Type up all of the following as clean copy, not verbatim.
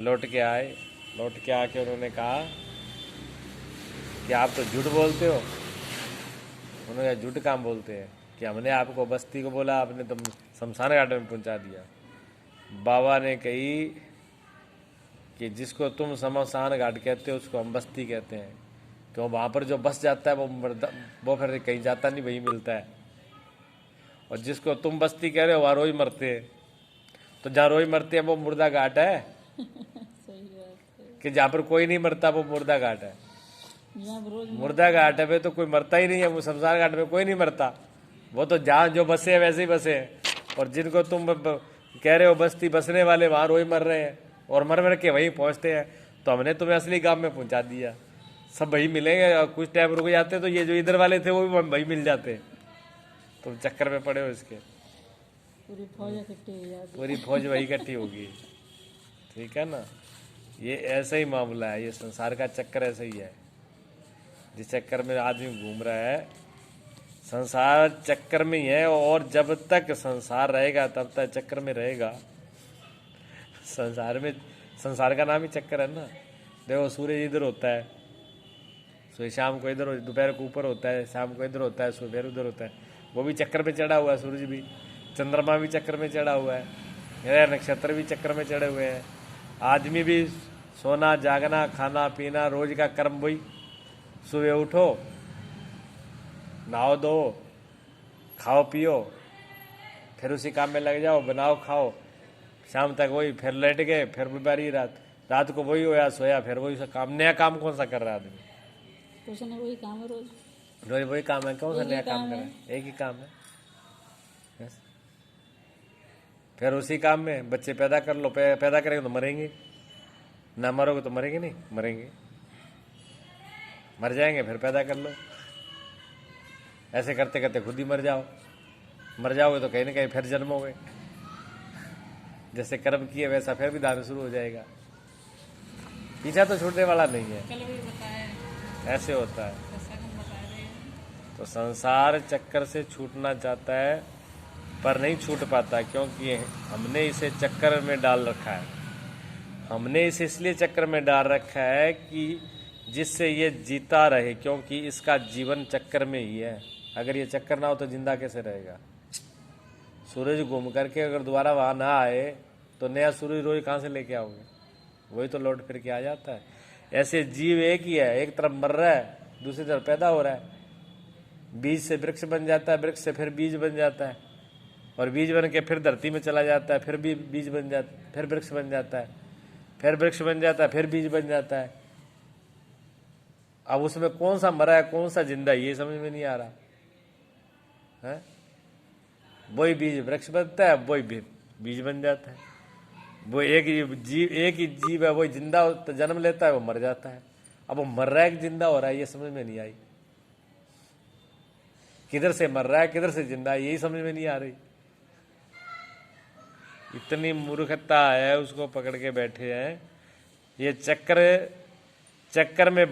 लौट के आए। लौट के आके उन्होंने कहा कि आप तो झूठ बोलते हो। उन्होंने कहा झूठ काम बोलते हैं कि हमने आपको बस्ती को बोला, आपने तुम शमशान घाट में पहुंचा दिया। बाबा ने कही कि जिसको तुम शमशान घाट कहते हो उसको हम बस्ती कहते हैं, क्यों वहाँ पर जो बस जाता है वो फिर कहीं जाता नहीं, वहीं मिलता है। और जिसको तुम बस्ती कह रहे हो वहाँ रोज मरते हैं, तो जहाँ रोज मरते हैं वो मुर्दा घाट है। सही बात है। कि जहाँ पर कोई नहीं मरता वो मुर्दा घाट है। यहाँ पर रोज मुर्दा घाट में तो कोई मरता ही नहीं है, वो शमशान घाट में कोई नहीं मरता। वो तो जहाँ जो बसे हैं वैसे ही बसे हैं। और जिनको तुम कह रहे हो बस्ती बसने वाले, वहाँ रोज मर रहे हैं और मर मर के वहीं पहुँचते हैं। तो हमने तुम्हें असली गांव में पहुँचा दिया, सब वही मिलेंगे। और कुछ टाइम रुक जाते तो ये जो इधर वाले थे वो भी वही मिल जाते। तुम चक्कर में पड़े हो इसके, पूरी फौज इकट्ठी हो जाती। पूरी फौज वही इकट्ठी होगी। ठीक है ना, ये ऐसा ही मामला है। ये संसार का चक्कर ऐसा ही है, जिस चक्कर में आदमी घूम रहा है संसार चक्कर में ही है। और जब तक संसार रहेगा तब तक चक्कर में रहेगा। संसार का नाम ही चक्कर है ना। देखो सूरज इधर होता है, सूर्य शाम को इधर, दोपहर को ऊपर होता है, शाम को इधर होता है, सुबह उधर होता है। वो भी चक्कर में चढ़ा हुआ है, सूरज भी। चंद्रमा भी चक्कर में चढ़ा हुआ है, यह नक्षत्र भी चक्कर में चढ़े हुए हैं। आदमी भी सोना जागना खाना पीना रोज का कर्म वही। सुबह उठो, नहाओ दो, खाओ पियो, फिर उसी काम में लग जाओ, बनाओ खाओ, शाम तक वही, फिर लेट गए, फिर बीमारी रात को वही होया सोया, फिर वही सा काम। नया काम कौन सा कर रहा है आदमी? कुछ ना वही काम है रोज। रोज वही काम है, कौन सा एक ही नया काम काम कर है। रहा है? एक ही काम है। बस। फिर उसी काम में बच्चे पैदा कर लो, पैदा करेंगे तो मरेंगे, ना मरोगे तो मरेंगे नहीं, मरेंगे, मर जाएंगे, फिर पैदा कर लो। ऐसे करते करते खुद ही मर जाओ। मर जाओगे तो कहीं ना कहीं फिर जन्मोगे। जैसे कर्म किए वैसा फिर विधान शुरू हो जाएगा। पीछा तो छूटने वाला नहीं है, कल भी बताया, ऐसे होता है। ऐसा हम बता रहे हैं। तो संसार चक्कर से छूटना चाहता है पर नहीं छूट पाता, क्योंकि हमने इसे चक्कर में डाल रखा है। हमने इसे इसलिए चक्कर में डाल रखा है कि जिससे ये जीता रहे, क्योंकि इसका जीवन चक्कर में ही है। अगर ये चक्कर ना हो तो जिंदा कैसे रहेगा? सूरज घूम करके अगर दोबारा वहाँ ना आए तो नया सूरज रोज कहाँ से लेके आओगे? वही तो लौट फिर के आ जाता है। ऐसे जीव एक ही है, एक तरफ मर रहा है, दूसरी तरफ पैदा हो रहा है। बीज से वृक्ष बन जाता है, वृक्ष से फिर बीज बन जाता है, और बीज बन के फिर धरती में चला जाता है, फिर भी बीज बन जाता है, फिर वृक्ष बन जाता है, फिर वृक्ष बन जाता है, फिर बीज बन जाता है। अब उसमें कौन सा मरा है कौन सा जिंदा है ये समझ में नहीं आ रहा है। वही बीज वृक्ष बनता है, वही बीज बन जाता है। वो एक ही जीव है, वही जिंदा जन्म लेता है, वो मर जाता है। अब वो मर रहा है कि जिंदा हो रहा है ये समझ में नहीं आई। किधर से मर रहा है किधर से जिंदा है यही समझ में नहीं आ रही। इतनी मूर्खता है, उसको पकड़ के बैठे हैं। ये चक्कर में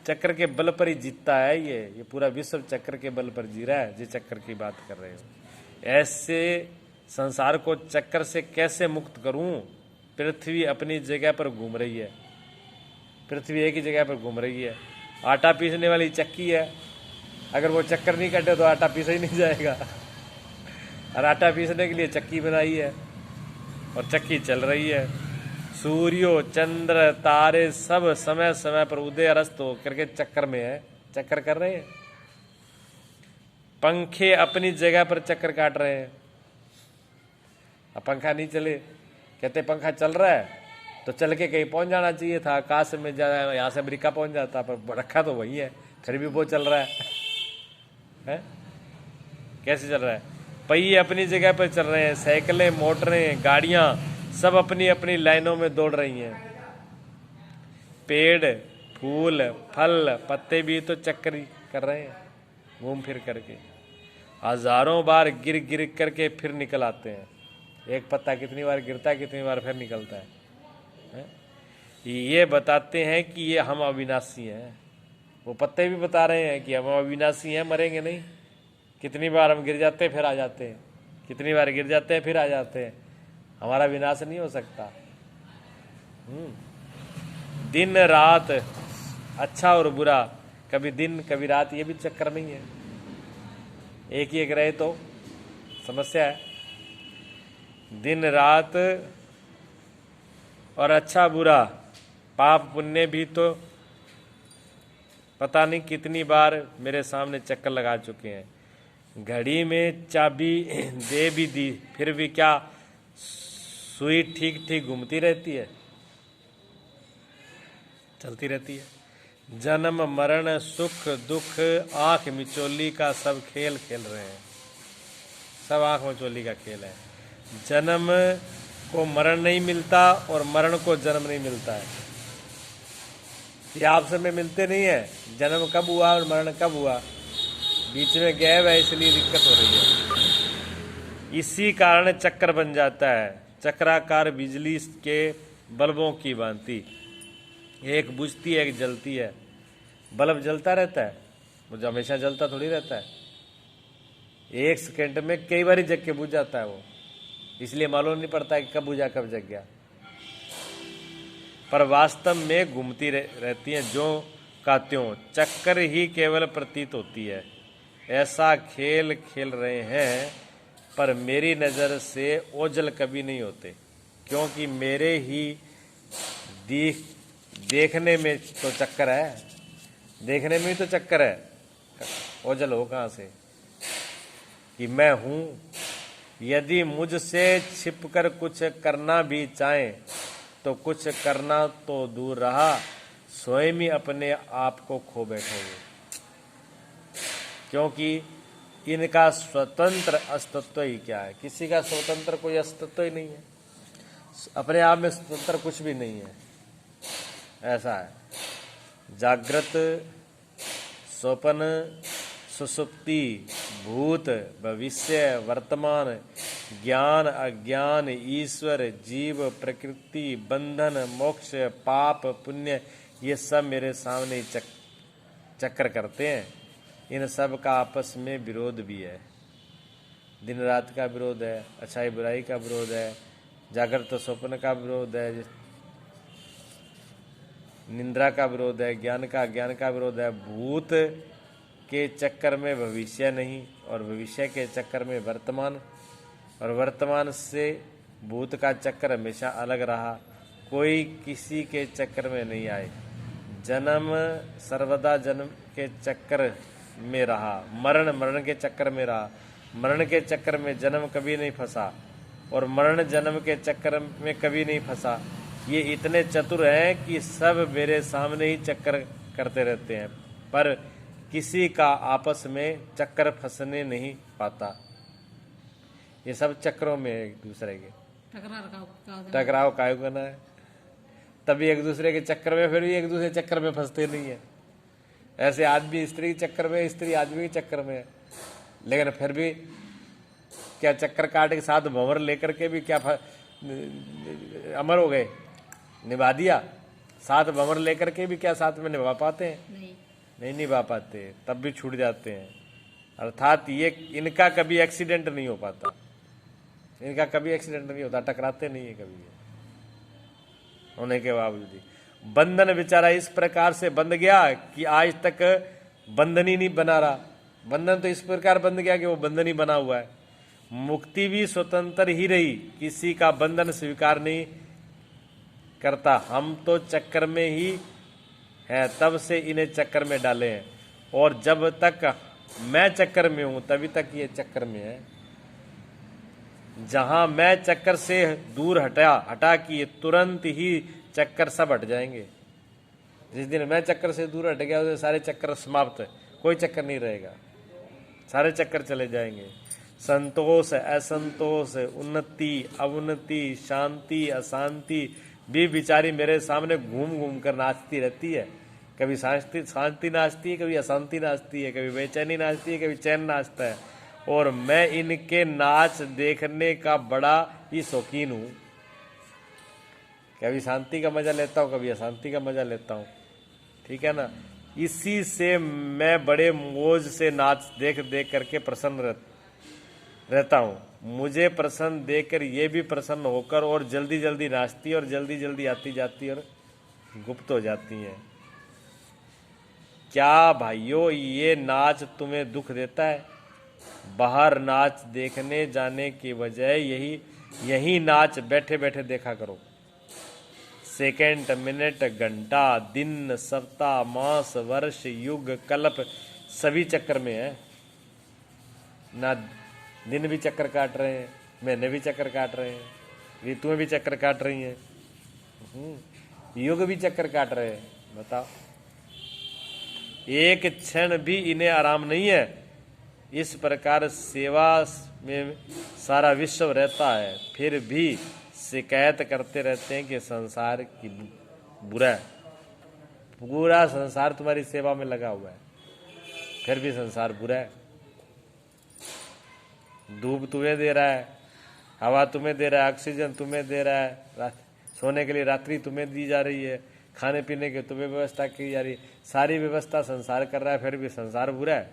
चक्कर के बल पर ही जीतता है। ये पूरा विश्व चक्कर के बल पर जी रहा है, जिस चक्कर की बात कर रहे हो। ऐसे संसार को चक्कर से कैसे मुक्त करूं? पृथ्वी अपनी जगह पर घूम रही है, पृथ्वी एक ही जगह पर घूम रही है। आटा पीसने वाली चक्की है, अगर वो चक्कर नहीं कटे तो आटा पीसा ही नहीं जाएगा। और आटा पीसने के लिए चक्की बनाई है और चक्की चल रही है। सूर्यो चंद्र तारे सब समय समय पर उदय अस्त हो करके चक्कर में है, चक्कर कर रहे हैं। पंखे अपनी जगह पर चक्कर काट रहे हैं। अब पंखा नहीं चले, कहते पंखा चल रहा है तो चल के कहीं पहुंच जाना चाहिए था, आकाश में जा, यहाँ से अमेरिका पहुंच जाता, पर रखा तो वही है, फिर भी वो चल रहा है? कैसे चल रहा है? पहिए अपनी जगह पर चल रहे हैं, साइकिलें मोटरें गाड़ियां सब अपनी अपनी लाइनों में दौड़ रही हैं। पेड़ फूल फल पत्ते भी तो चक्कर ही कर रहे हैं, घूम फिर करके। हजारों बार गिर गिर करके फिर निकल आते हैं। एक पत्ता कितनी बार गिरता है, कितनी बार फिर निकलता है? ये बताते हैं कि ये हम अविनाशी हैं। वो पत्ते भी बता रहे हैं कि हम अविनाशी हैं, मरेंगे नहीं। कितनी बार हम गिर जाते हैं फिर आ जाते हैं, कितनी बार गिर जाते हैं फिर आ जाते हैं। हमारा विनाश नहीं हो सकता। दिन रात, अच्छा और बुरा, कभी दिन कभी रात, ये भी चक्कर नहीं है। एक ही एक रहे तो समस्या है। दिन रात और अच्छा बुरा, पाप पुण्य भी तो पता नहीं कितनी बार मेरे सामने चक्कर लगा चुके हैं। घड़ी में चाबी दे भी दी, फिर भी क्या सुई ठीक ठीक घूमती रहती है, चलती रहती है। जन्म मरण सुख दुख आंख मिचोली का सब खेल खेल रहे हैं, सब आंख मिचोली का खेल है। जन्म को मरण नहीं मिलता और मरण को जन्म नहीं मिलता है, ये आपस में मिलते नहीं है। जन्म कब हुआ और मरण कब हुआ, बीच में गैप है, इसलिए दिक्कत हो रही है। इसी कारण चक्र बन जाता है, चक्राकार बिजली के बल्बों की भांति, एक बुझती है एक जलती है। बल्ब जलता रहता है, वो हमेशा जलता थोड़ी रहता है, एक सेकंड में कई बार जग के बुझ जाता है वो, इसलिए मालूम नहीं पड़ता कि कब बुझा कब जग गया। पर वास्तव में घूमती रहती हैं जो का त्यों, चक्कर ही केवल प्रतीत होती है। ऐसा खेल खेल रहे हैं, पर मेरी नज़र से ओझल कभी नहीं होते, क्योंकि मेरे ही देखने में तो चक्कर है, देखने में ही तो चक्कर है, ओझल हो कहाँ से कि मैं हूँ। यदि मुझसे छिपकर कुछ करना भी चाहें तो कुछ करना तो दूर रहा, स्वयं ही अपने आप को खो बैठोगे, क्योंकि इनका स्वतंत्र अस्तित्व ही क्या है। किसी का स्वतंत्र कोई अस्तित्व ही नहीं है, अपने आप में स्वतंत्र कुछ भी नहीं है। ऐसा है। जागृत, स्वप्न, सुसुप्ति, भूत, भविष्य, वर्तमान, ज्ञान, अज्ञान, ईश्वर, जीव, प्रकृति, बंधन, मोक्ष, पाप, पुण्य, ये सब मेरे सामने चक्कर करते हैं। इन सब का आपस में विरोध भी है, दिन रात का विरोध है, अच्छाई बुराई का विरोध है, जागृत स्वप्न का विरोध है, निंद्रा का विरोध है, ज्ञान का अज्ञान का विरोध है। भूत के चक्कर में भविष्य नहीं, और भविष्य के चक्कर में वर्तमान, और वर्तमान से भूत का चक्कर हमेशा अलग रहा, कोई किसी के चक्कर में नहीं आए। जन्म सर्वदा जन्म के चक्कर में रहा, मरण मरण के चक्कर में रहा, मरण के चक्कर में जन्म कभी नहीं फंसा, और मरण जन्म के चक्कर में कभी नहीं फंसा। ये इतने चतुर हैं कि सब मेरे सामने ही चक्कर करते रहते हैं, पर किसी का आपस में चक्कर फंसने नहीं पाता। ये सब चक्रों में एक दूसरे के टकराव काहे करना है, तभी एक दूसरे के चक्कर में, फिर भी एक दूसरे चक्कर में फंसते नहीं है। ऐसे आदमी स्त्री के चक्कर में, स्त्री आदमी के चक्कर में है, लेकिन फिर भी क्या चक्कर काट के साथ भंवर लेकर के भी क्या अमर हो गए, निभा दिया। साथ भंवर लेकर के भी क्या साथ में निभा पाते हैं? नहीं निभा पाते, तब भी छूट जाते हैं। अर्थात ये इनका कभी एक्सीडेंट नहीं हो पाता, इनका कभी एक्सीडेंट नहीं होता, टकराते नहीं है कभी होने के बावजूद भी। बंधन बेचारा इस प्रकार से बंध गया कि आज तक बंधन ही नहीं बना रहा। बंधन तो इस प्रकार बंध गया कि वो बंधन ही बना हुआ है। मुक्ति भी स्वतंत्र ही रही, किसी का बंधन स्वीकार नहीं करता। हम तो चक्कर में ही हैं, तब से इन्हें चक्कर में डाले हैं, और जब तक मैं चक्कर में हूं तभी तक ये चक्कर में है। जहां मैं चक्कर से दूर हटा कि तुरंत ही चक्कर सब हट जाएंगे। जिस दिन मैं चक्कर से दूर हट गया, उसे सारे चक्कर समाप्त, कोई चक्कर नहीं रहेगा, सारे चक्कर चले जाएंगे। संतोष, असंतोष, उन्नति, अवनति, शांति, अशांति भी बिचारी मेरे सामने घूम घूम कर नाचती रहती है। कभी शांति नाचती है, कभी अशांति नाचती है, कभी बेचैनी नाचती है, कभी चैन नाचता है, और मैं इनके नाच देखने का बड़ा ही शौकीन हूँ। कभी शांति का मजा लेता हूँ, कभी अशांति का मजा लेता हूँ, ठीक है ना। इसी से मैं बड़े मौज से नाच देख देख करके प्रसन्न रहता हूँ। मुझे प्रसन्न देकर ये भी प्रसन्न होकर और जल्दी जल्दी नाचती और जल्दी जल्दी आती जाती और गुप्त हो जाती हैं। क्या भाइयों ये नाच तुम्हें दुख देता है? बाहर नाच देखने जाने की बजाय यही नाच बैठे बैठे देखा करो। सेकंड, मिनट, घंटा, दिन, सप्ताह, मास, वर्ष, युग, कल्प सभी चक्कर में है ना। दिन भी चक्कर काट रहे हैं, महीने भी चक्कर काट रहे हैं, ऋतुएं भी चक्कर काट रही हैं, युग भी चक्कर काट रहे हैं। बताओ, एक क्षण भी इन्हें आराम नहीं है। इस प्रकार सेवा में सारा विश्व रहता है, फिर भी शिकायत करते रहते हैं कि संसार की बुरा है। पूरा संसार तुम्हारी सेवा में लगा हुआ है, फिर भी संसार बुरा है। धूप तुम्हें दे रहा है, हवा तुम्हें दे रहा है, ऑक्सीजन तुम्हें दे रहा है, सोने के लिए रात्रि तुम्हें दी जा रही है, खाने पीने की तुम्हें व्यवस्था की जा रही है, सारी व्यवस्था संसार कर रहा है, फिर भी संसार बुरा है।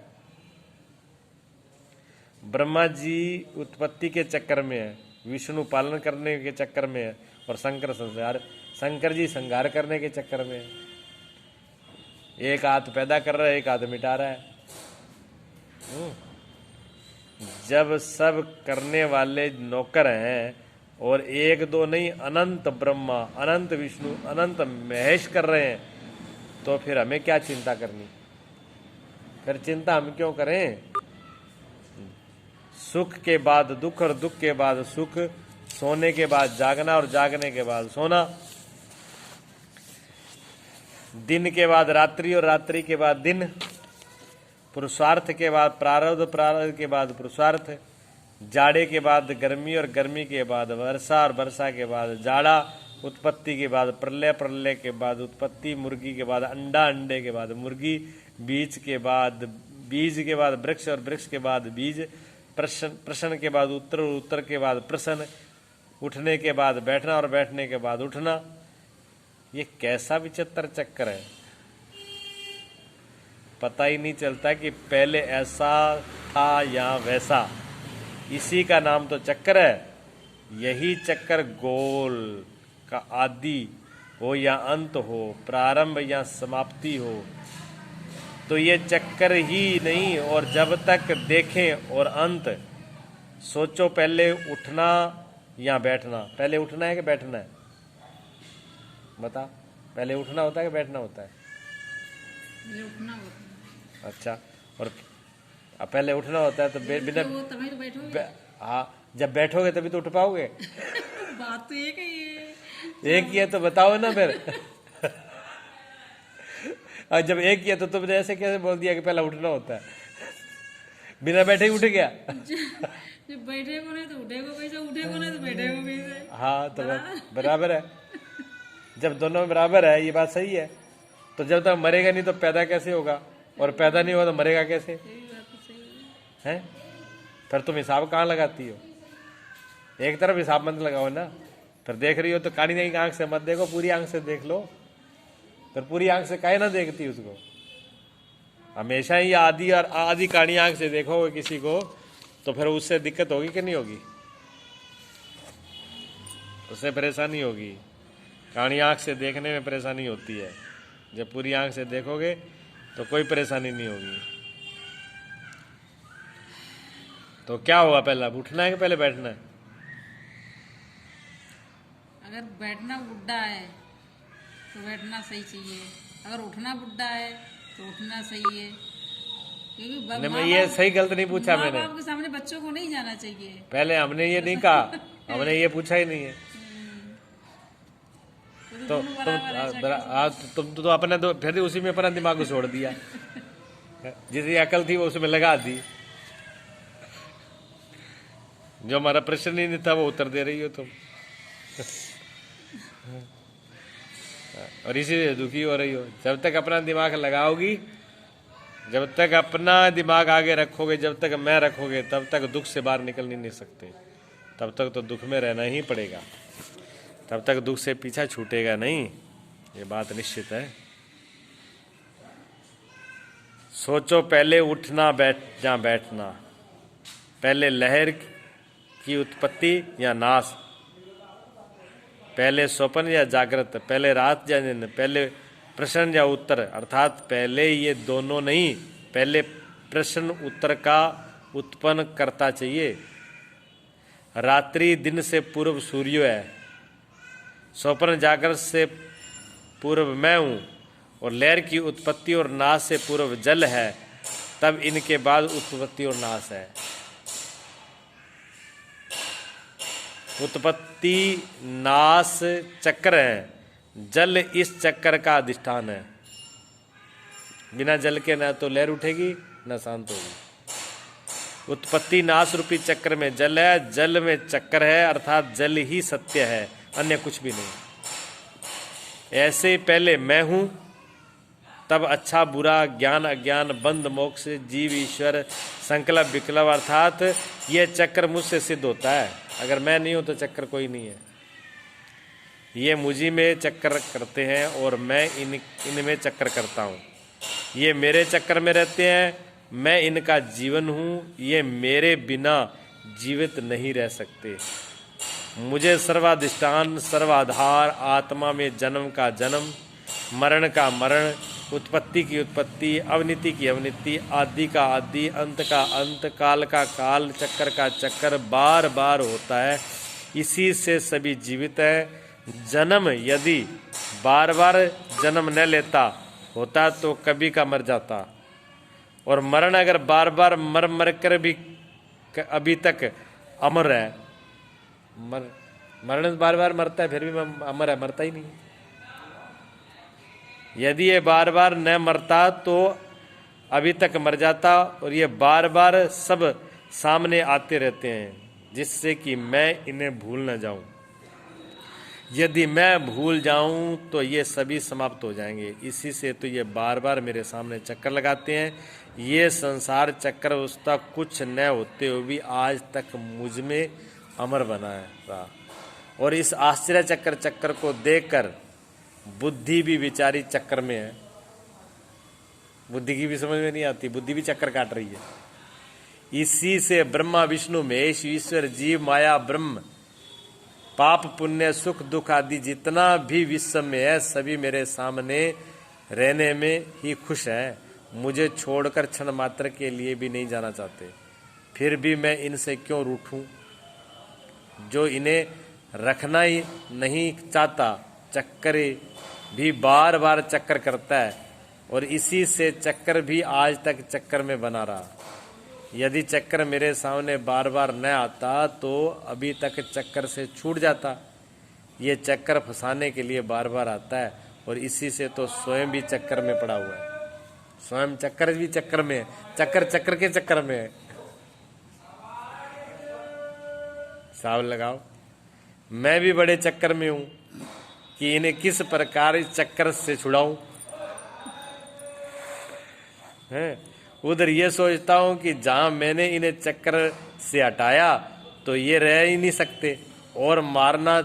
ब्रह्मा जी उत्पत्ति के चक्कर में है, विष्णु पालन करने के चक्कर में है, और शंकर जी संहार करने के चक्कर में है। एक हाथ पैदा कर रहा है, एक हाथ मिटा रहा है। जब सब करने वाले नौकर हैं और एक दो नहीं अनंत ब्रह्मा, अनंत विष्णु, अनंत महेश कर रहे हैं, तो फिर हमें क्या चिंता करनी? फिर चिंता हम क्यों करें? सुख के बाद दुख और दुख के बाद सुख, सोने के बाद जागना और जागने के बाद सोना, दिन के बाद रात्रि और रात्रि के बाद दिन, पुरुषार्थ के बाद प्रारब्ध, प्रारब्ध के बाद पुरुषार्थ, जाड़े के बाद गर्मी और गर्मी के बाद वर्षा और वर्षा के बाद जाड़ा, उत्पत्ति के बाद प्रलय, प्रलय के बाद उत्पत्ति, मुर्गी के बाद अंडा, अंडे के बाद मुर्गी, बीज के बाद वृक्ष और वृक्ष के बाद बीज, प्रश्न के बाद उत्तर, उत्तर के बाद प्रश्न, उठने के बाद बैठना और बैठने के बाद उठना। ये कैसा विचित्र चक्कर है, पता ही नहीं चलता कि पहले ऐसा था या वैसा। इसी का नाम तो चक्कर है। यही चक्कर गोल का आदि हो या अंत हो, प्रारंभ या समाप्ति हो, तो ये चक्कर ही नहीं। और जब तक देखें और अंत, सोचो पहले उठना या बैठना। पहले उठना है कि बैठना है? बता, पहले उठना होता है कि बैठना होता है? उठना होता है। अच्छा, और पहले उठना होता है तो बिना तभी तो बैठोगे। हाँ, जब बैठोगे तभी तो उठ पाओगे। बात तो एक ही है। एक ही है तो बताओ ना फिर। और जब एक किया तो तुमने ऐसे कैसे बोल दिया कि पहला उठना होता है? बिना बैठे ही उठ गया। जब बैठे को नहीं तो उठे को कैसे, उठे को नहीं तो बैठे को कैसे? हाँ, तो बराबर है। जब दोनों में बराबर है, ये बात सही है। तो जब तक मरेगा नहीं तो पैदा कैसे होगा, और पैदा नहीं होगा तो मरेगा कैसे? है? फिर तुम हिसाब कहाँ लगाती हो? एक तरफ हिसाब मत लगाओ ना। फिर देख रही हो तो कानी नहीं आंख से मत देखो, पूरी आंख से देख लो। फिर पूरी आंख से काहे ना देखती उसको? हमेशा ही आधी और आधी कानी आंख से देखोगे किसी को तो फिर उससे दिक्कत होगी कि नहीं होगी? उससे परेशानी होगी। कानी आंख से देखने में परेशानी होती है, जब पूरी आंख से देखोगे तो कोई परेशानी नहीं होगी। तो क्या हुआ, पहला उठना है कि पहले बैठना है? अगर बैठना बुढ़ा है तो बैठना सही चाहिए, अगर उठना बुढ़ा है तो उठना सही है। क्योंकि मैं ये सही गलत नहीं पूछा मैंने। माँ बाप के सामने बच्चों को नहीं जाना चाहिए। पहले हमने ये नहीं कहा, हमने ये पूछा ही नहीं है। तो तुम तो अपने तो फिर उसी में अपना दिमाग को छोड़ दिया। जितनी अकल थी वो उसमें लगा दी। जो हमारा प्रश्न ही नहीं था वो उत्तर दे रही हो तुम। और इसीलिए दुखी हो रही हो। जब तक अपना दिमाग लगाओगी, जब तक अपना दिमाग आगे रखोगे, जब तक मैं रखोगे, तब तक दुख से बाहर निकल नहीं सकते। तब तक तो दुख में रहना ही पड़ेगा, तब तक दुख से पीछा छूटेगा नहीं, ये बात निश्चित है। सोचो पहले उठना या बैठना, पहले लहर की उत्पत्ति या नाश, पहले स्वप्न या जागृत, पहले रात या दिन, पहले प्रश्न या उत्तर, अर्थात पहले ये दोनों नहीं, पहले प्रश्न उत्तर का उत्पन्न करता चाहिए। रात्रि दिन से पूर्व सूर्य है, स्वप्न जागृत से पूर्व मैं हूँ, और लहर की उत्पत्ति और नाश से पूर्व जल है, तब इनके बाद उत्पत्ति और नाश है। उत्पत्ति नाश चक्र है, जल इस चक्र का अधिष्ठान है। बिना जल के न तो लहर उठेगी न शांत होगी। उत्पत्ति नाश रूपी चक्र में जल है, जल में चक्र है, अर्थात जल ही सत्य है, अन्य कुछ भी नहीं। ऐसे पहले मैं हूं, तब अच्छा बुरा, ज्ञान अज्ञान, बंध मोक्ष, जीव ईश्वर, संकल्प विकल्प, अर्थात ये चक्र मुझसे सिद्ध होता है। अगर मैं नहीं हूं तो चक्र कोई नहीं है। ये मुझी में चक्कर करते हैं और मैं इनमें चक्कर करता हूँ। ये मेरे चक्कर में रहते हैं, मैं इनका जीवन हूँ, ये मेरे बिना जीवित नहीं रह सकते। मुझे सर्वाधिष्ठान, सर्वाधार, आत्मा में जन्म का जन्म, मरण का मरण, उत्पत्ति की उत्पत्ति, अवनीति की अवनीति, आदि का आदि, अंत का अंत, काल का काल, चक्कर का चक्कर बार बार होता है। इसी से सभी जीवित है। जन्म यदि बार बार जन्म न लेता होता तो कभी का मर जाता, और मरण अगर बार बार मर मर कर भी अभी तक अमर है। मरण बार बार मरता है फिर भी अमर है, मरता ही नहीं। यदि ये बार बार न मरता तो अभी तक मर जाता, और ये बार बार सब सामने आते रहते हैं, जिससे कि मैं इन्हें भूल न जाऊं। यदि मैं भूल जाऊं तो ये सभी समाप्त हो जाएंगे। इसी से तो ये बार बार मेरे सामने चक्कर लगाते हैं। ये संसार चक्र उसका कुछ न होते हुए भी आज तक मुझ में अमर बना है रहा। और इस आश्चर्य चक्र को देखकर बुद्धि भी विचारी चक्र में है। बुद्धि की भी समझ में नहीं आती, बुद्धि भी चक्कर काट रही है। इसी से ब्रह्मा विष्णु महेश ईश्वर जीव माया ब्रह्म पाप पुण्य सुख दुख आदि जितना भी विश्व में है सभी मेरे सामने रहने में ही खुश है। मुझे छोड़कर क्षण मात्र के लिए भी नहीं जाना चाहते। फिर भी मैं इनसे क्यों रूठूं? जो इन्हें रखना ही नहीं चाहता, चक्कर भी बार बार चक्कर करता है, और इसी से चक्कर भी आज तक चक्कर में बना रहा। यदि चक्कर मेरे सामने बार बार न आता तो अभी तक चक्कर से छूट जाता। ये चक्कर फंसाने के लिए बार बार आता है, और इसी से तो स्वयं भी चक्कर में पड़ा हुआ है। स्वयं चक्कर भी चक्कर में है, चक्कर चक्कर के चक्कर में है। हिसाब लगाओ, मैं भी बड़े चक्कर में हूं कि इन्हें किस प्रकार इस चक्कर से छुड़ाऊं। है उधर ये सोचता हूं कि जहां मैंने इन्हें चक्कर से हटाया तो ये रह ही नहीं सकते, और मारना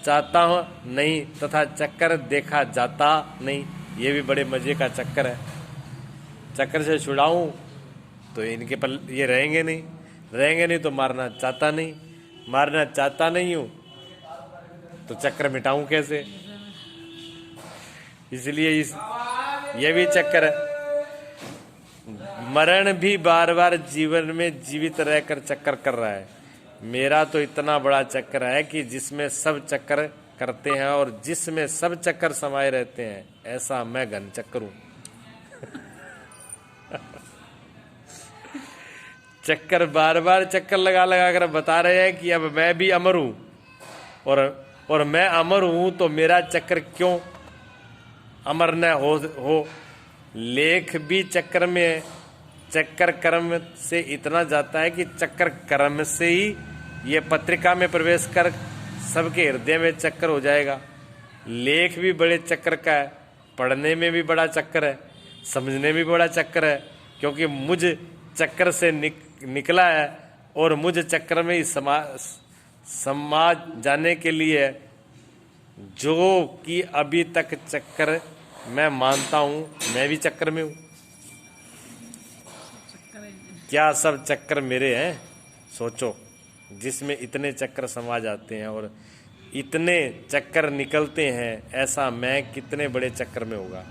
चाहता हूं नहीं तथा चक्कर देखा जाता नहीं। ये भी बड़े मजे का चक्कर है। चक्कर से छुड़ाऊं तो इनके पर ये रहेंगे नहीं तो मारना चाहता नहीं हूं तो चक्कर मिटाऊं कैसे? इसलिए ये भी चक्कर है। मरण भी बार बार जीवन में जीवित रहकर चक्कर कर रहा है। मेरा तो इतना बड़ा चक्कर है कि जिसमें सब चक्कर करते हैं और जिसमें सब चक्कर समाये रहते हैं, ऐसा मैं घन चक्कर हूं। चक्कर बार बार चक्कर लगा लगा कर बता रहे हैं कि अब मैं भी अमर हूं, और मैं अमर हूं तो मेरा चक्कर क्यों अमर न हो। लेख भी चक्कर में है। चक्कर कर्म से इतना जाता है कि चक्कर कर्म से ही ये पत्रिका में प्रवेश कर सबके हृदय में चक्कर हो जाएगा। लेख भी बड़े चक्कर का है, पढ़ने में भी बड़ा चक्कर है, समझने में भी बड़ा चक्कर है, क्योंकि मुझ चक्कर से निकला है, और मुझ चक्कर में ही समाज जाने के लिए जो कि अभी तक चक्कर मैं मानता हूं, मैं भी चक्कर में हूं। क्या सब चक्कर मेरे हैं? सोचो। जिसमें इतने चक्र समा जाते हैं और इतने चक्कर निकलते हैं, ऐसा मैं कितने बड़े चक्र में होगा,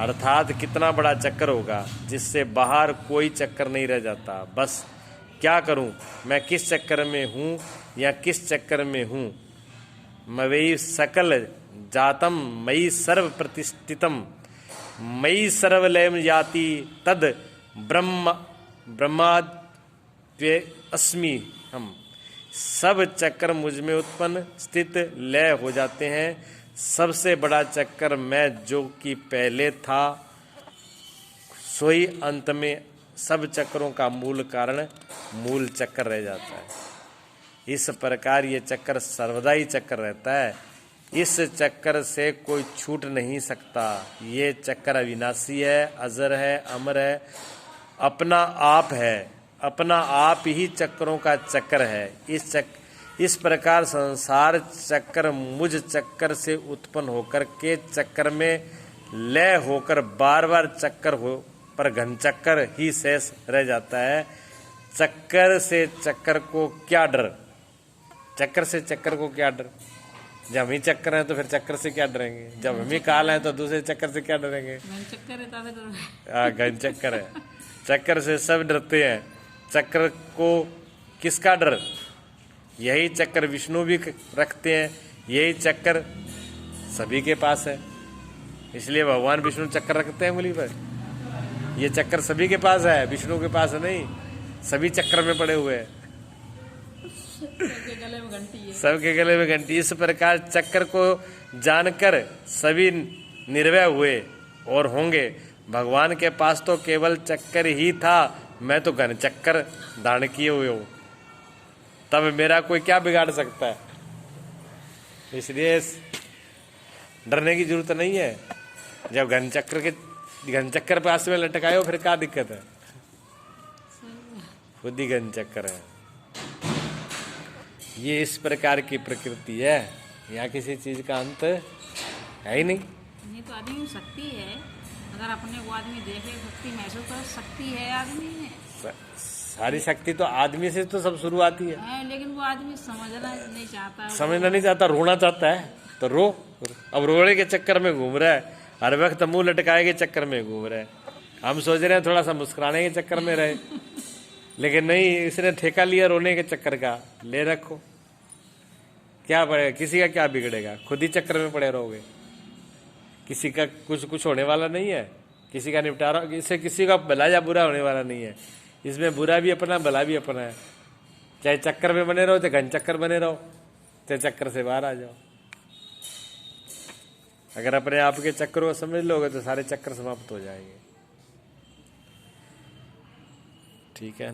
अर्थात कितना बड़ा चक्कर होगा जिससे बाहर कोई चक्कर नहीं रह जाता। बस क्या करूं, मैं किस चक्कर में हूं या किस चक्कर में हूं। मयि सकल जातम मयि सर्व प्रतिष्ठितम मयि सर्वलयम याति तद ब्रह्माद्वे अस्मि हम। सब चक्र मुझ में उत्पन्न स्थित लय हो जाते हैं। सबसे बड़ा चक्कर मैं जो कि पहले था, सोई अंत में सब चक्रों का मूल कारण मूल चक्र रह जाता है। इस प्रकार ये चक्र सर्वदा ही चक्र रहता है। इस चक्कर से कोई छूट नहीं सकता। ये चक्र अविनाशी है, अजर है, अमर है, अपना आप है, अपना आप ही चक्रों का चक्र है। इस प्रकार संसार चक्र मुझ चक्कर से उत्पन्न होकर के चक्र में लय होकर बार बार चक्कर हो पर घन चक्कर ही शेष रह जाता है। चक्कर से चक्कर को क्या डर, चक्कर से चक्कर को क्या डर। जब हम ही चक्कर हैं तो फिर चक्कर से क्या डरेंगे, जब हम ही काल हैं तो दूसरे चक्कर से क्या डरेंगे। घन चक्कर है, चक्कर से सब डरते हैं। चक्र को किसका डर, यही चक्कर विष्णु भी रखते हैं, यही चक्कर सभी के पास है। इसलिए भगवान विष्णु चक्कर रखते हैं उंगली पर। ये चक्कर सभी के पास है, विष्णु के पास नहीं। सभी चक्कर में पड़े हुए हैं, सबके गले में घंटी है, सबके गले में घंटी। इस प्रकार चक्र को जानकर सभी निर्भय हुए और होंगे। भगवान के पास तो केवल चक्कर ही था, मैं तो घन चक्कर धारण किए हुए हूं, तब मेरा कोई क्या बिगाड़ सकता है। इसलिए डरने की जरूरत नहीं है। जब घन चक्कर पास में लटकाए हो फिर क्या दिक्कत है, खुद ही घन चक्कर है। ये इस प्रकार की प्रकृति है, यहाँ किसी चीज का अंत है ही नहीं। ये तो आदमी में शक्ति है, अगर अपने को आदमी देखे शक्ति महसूस कर, शक्ति है आदमी में। सारी शक्ति तो आदमी से तो सब शुरुआती है, लेकिन वो आदमी समझना नहीं चाहता, समझना नहीं चाहता, रोना चाहता है तो रो। अब रोने के चक्कर में घूम रहा है, हर वक्त मुंह लटकाए के चक्कर में घूम रहा है। हम सोच रहे हैं थोड़ा सा मुस्कुराने के चक्कर में रहे, लेकिन नहीं, इसने ठेका लिया रोने के चक्कर का। ले रखो, क्या पड़ेगा, किसी का क्या बिगड़ेगा, खुद ही चक्कर में पड़े रहोगे। किसी का कुछ होने वाला नहीं है, किसी का निपटारा, इससे किसी का भला या बुरा होने वाला नहीं है। इसमें बुरा भी अपना, भला भी अपना है। चाहे चक्कर में बने रहो, चाहे घन चक्कर बने रहो, चाहे चक्कर से बाहर आ जाओ। अगर अपने आप के चक्कर को समझ लोगे तो सारे चक्कर समाप्त हो जाएंगे। ठीक है।